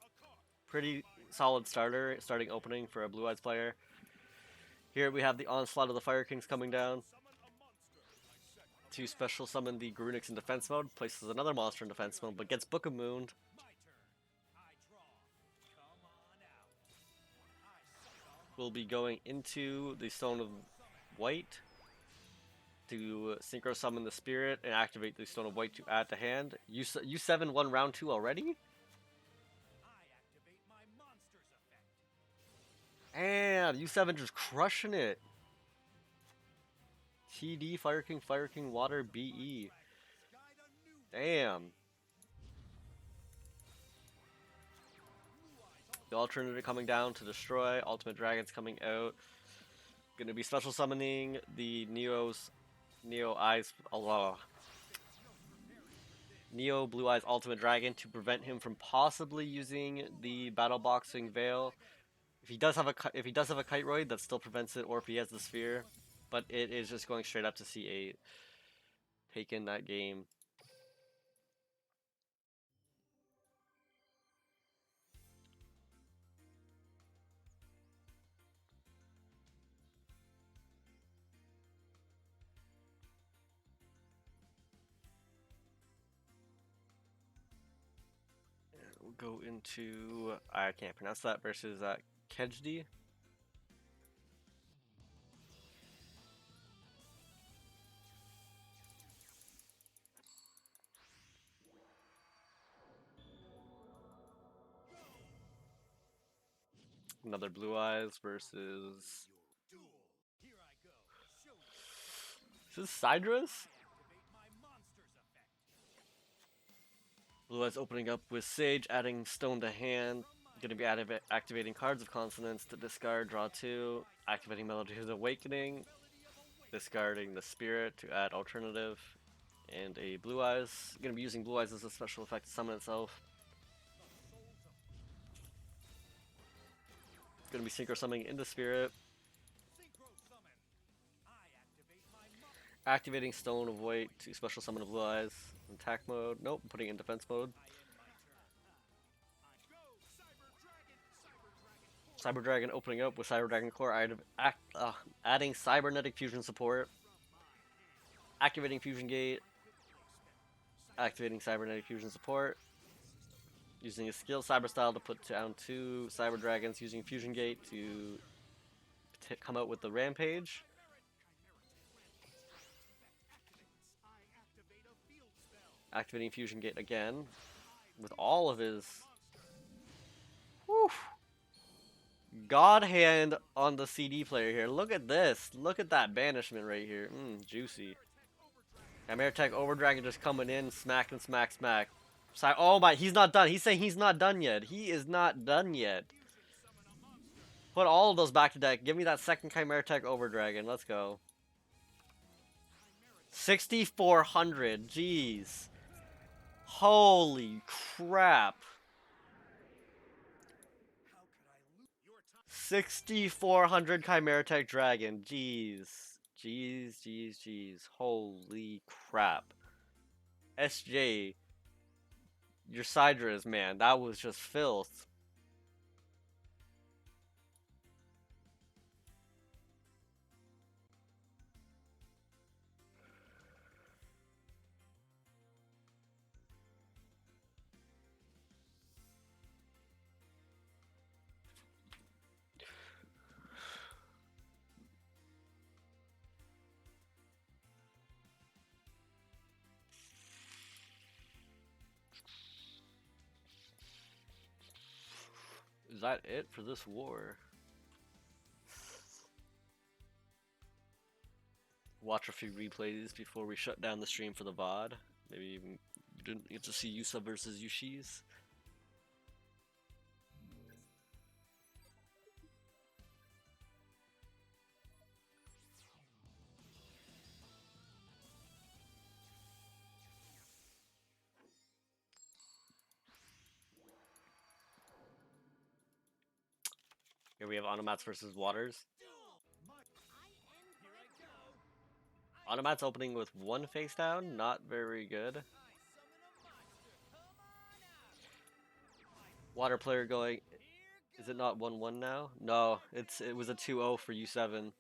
Pretty solid starting opening for a Blue Eyes player. Here we have the onslaught of the Fire Kings coming down. To special summon the Garunix in defense mode, places another monster in defense mode, but gets Book of Moon. My turn. I draw. Come on out. We'll be going into the Stone of White to synchro summon the Spirit and activate the Stone of White to add to hand. U7 won round 2 already? I activate my monster's effect. And U7 just crushing it. TD, Fire King, Water, BE. Damn. The alternative coming down to destroy. Ultimate Dragon's coming out. Gonna be special summoning the Neo Blue Eyes Ultimate Dragon to prevent him from possibly using the Battle Boxing Veil. If he does have a Kiteroid, that still prevents it, or if he has the Sphere. But it is just going straight up to C8. Taking that game. We'll go into, I can't pronounce that, versus Kejdi. Another Blue Eyes versus. Here I go. Show you. Is this Sydra's? Activate my monster's effect. Blue Eyes opening up with Sage, adding Stone to hand. Gonna be activating Cards of Consonance to discard, draw 2. Activating Melody of Awakening. Discarding the Spirit to add alternative. And a Blue Eyes. Gonna be using Blue Eyes as a special effect to summon itself. Gonna be synchro summoning into Spirit. Synchro summon. I activate my Activating Stone of White to special summon a Blue Eyes. Attack mode. Nope, putting it in defense mode. Cyber Dragon opening up with Cyber Dragon Core, adding Cybernetic Fusion support. Activating Fusion Gate. Activating Cybernetic Fusion support. Using a skill Cyber Style to put down 2 Cyber Dragons, using Fusion Gate to come out with the Rampage. Activating Fusion Gate again with all of his. Whew. God hand on the CD player here. Look at this. Look at that banishment right here. Juicy. Chimera Tech Overdragon just coming in, smack. Oh my, he's not done. He's saying he's not done yet. He is not done yet. Put all of those back to deck. Give me that second Chimera Tech Overdragon. Let's go. 6,400. Jeez. Holy crap. 6,400 Chimera Tech Dragon. Jeez. Jeez, jeez, jeez. Holy crap. SJ, your Sidras, man, that was just filth. Is that it for this war? Watch a few replays before we shut down the stream for the VOD. Maybe you didn't get to see Yusa versus Yushi's. Here we have Automats versus Waters. Automats opening with one face down, not very good. Water player going, is it not 1-1 now? No, it was a 2-0 for U7.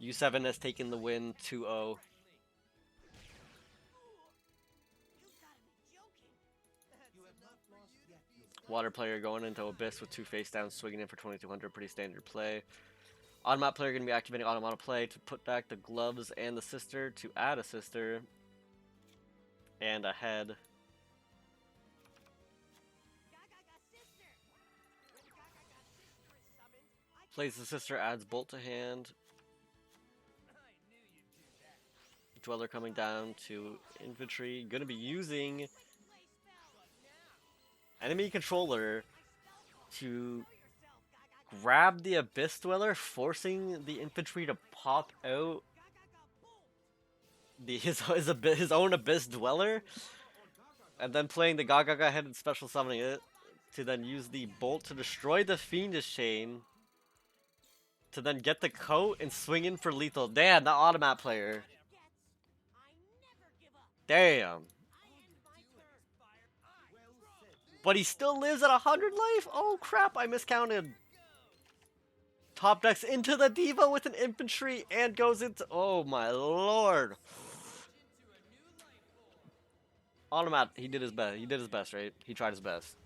U7 has taken the win 2-0. Water player going into Abyss with 2 face downs, swinging in for 2200, pretty standard play. Automat player going to be activating Automata play to put back the gloves and the sister to add a sister. And a head. Plays the sister, adds bolt to hand. Dweller coming down to infantry. Going to be using enemy controller to grab the Abyss Dweller, forcing the infantry to pop out his own Abyss Dweller, and then playing the Gaga head and special summoning it to then use the bolt to destroy the Fiendish Chain, to then get the coat and swing in for lethal. Damn, that Automat player. Damn. But he still lives at 100 life? Oh crap, I miscounted. Top decks into the Diva with an infantry and goes into... Oh my lord. Automat, he did his best. He did his best, right? He tried his best.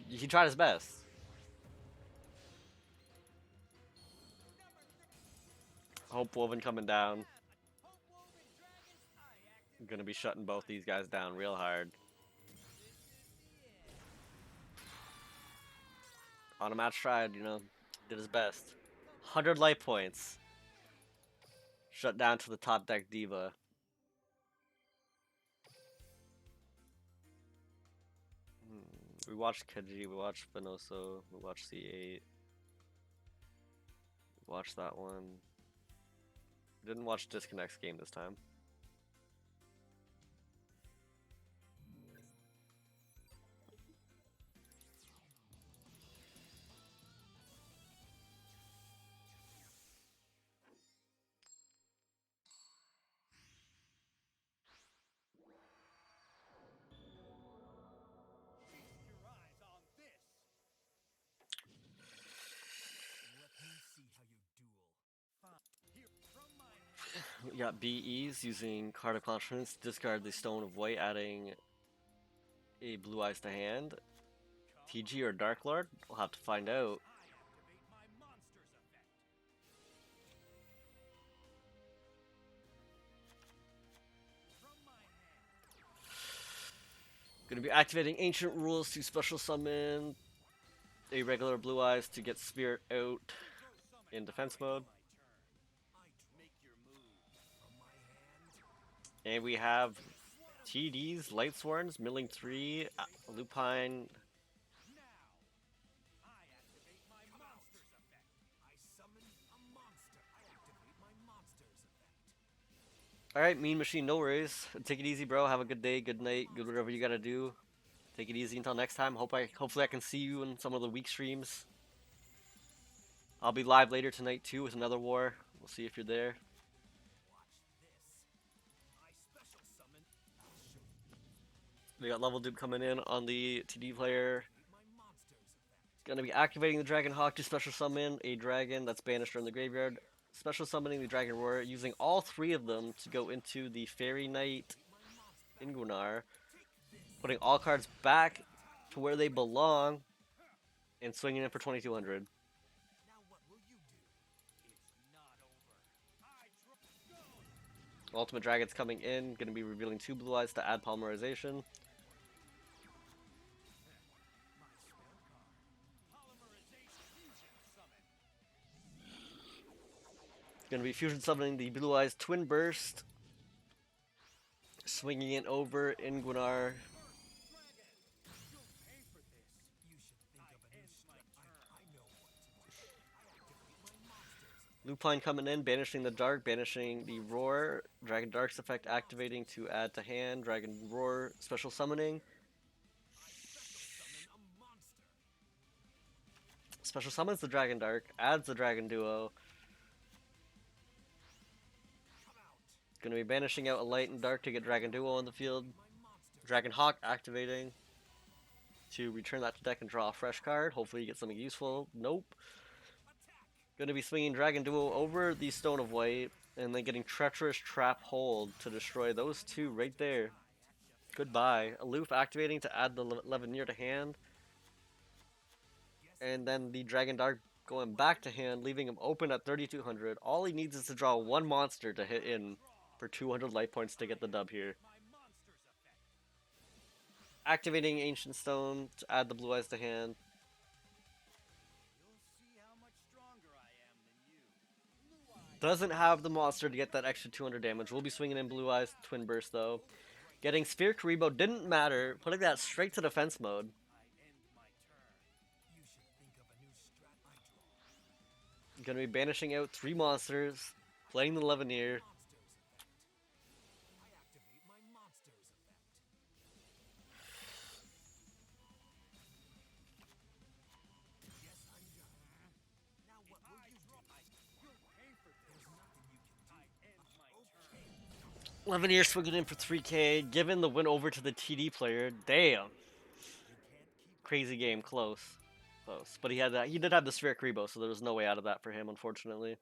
He tried his best. Hope Woven coming down. I'm gonna be shutting both these guys down real hard. Automat tried, you know, did his best. 100 life points. Shut down to the top deck Diva. We watched Keji, we watched Venoso, we watched C8. We watched that one. Didn't watch Disconnect's game this time. We got BEs using Card of Confidence, discard the Stone of White, adding a Blue Eyes to hand. TG or Dark Lord? We'll have to find out. Gonna be activating Ancient Rules to special summon a regular Blue Eyes to get Spirit out in defense mode. And we have TDs, Light Sworns, Milling 3, Lupine, Alright, Mean Machine, no worries. Take it easy, bro. Have a good day, good night, good whatever you gotta do. Take it easy until next time. Hopefully I can see you in some of the week streams. I'll be live later tonight too with another war. We'll see if you're there. We got Level Dupe coming in on the TD player. Gonna be activating the Dragon Hawk to special summon a dragon that's banished from the graveyard. Special summoning the Dragon Roar, using all three of them to go into the Fairy Knight Ingunar. Putting all cards back to where they belong and swinging in for 2200. Ultimate Dragon's coming in, gonna be revealing 2 blue eyes to add polymerization. Gonna be fusion summoning the Blue Eyes Twin Burst, swinging it over Ingunar. Lupine coming in, banishing the Dark, banishing the Roar. Dragon Dark's effect activating to add to hand. Dragon Roar special summoning. Special summons the Dragon Dark, adds the Dragon Duo. Gonna be banishing out a Light and Dark to get Dragon Duo on the field. Dragon Hawk activating to return that to deck and draw a fresh card. Hopefully you get something useful. Nope. Gonna be swinging Dragon Duo over the Stone of White and then getting Treacherous Trap Hold to destroy those two right there. Goodbye. Aloof activating to add the Levineer to hand. And then the Dragon Dark going back to hand, leaving him open at 3200. All he needs is to draw one monster to hit in for 200 life points to get the dub here. Activating Ancient Stone to add the Blue Eyes to hand. Doesn't have the monster to get that extra 200 damage. We'll be swinging in Blue Eyes Twin Burst though. Getting Sphere Karibo didn't matter. Putting that straight to defense mode. Gonna be banishing out 3 monsters. Playing the Levineer. Levineer swinging in for 3k, given the win over to the TD player. Damn. Crazy game, close. Close. But he did have the Sphere Karibo, so there was no way out of that for him, unfortunately.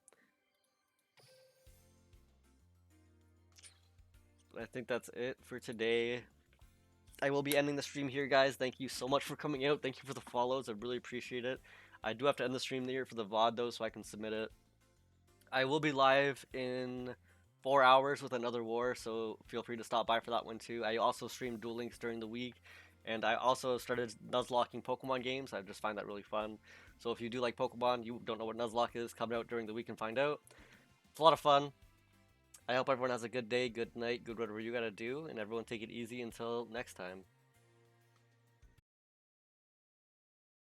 I think that's it for today. I will be ending the stream here, guys. Thank you so much for coming out. Thank you for the follows. I really appreciate it. I do have to end the stream here for the VOD, though, so I can submit it. I will be live in 4 hours with another war, so feel free to stop by for that one too. I also stream Duel Links during the week, and I also started Nuzlocking Pokemon games. I just find that really fun. So if you do like Pokemon, you don't know what Nuzlocke is, come out during the week and find out. It's a lot of fun. I hope everyone has a good day, good night, good whatever you gotta do, and everyone take it easy until next time.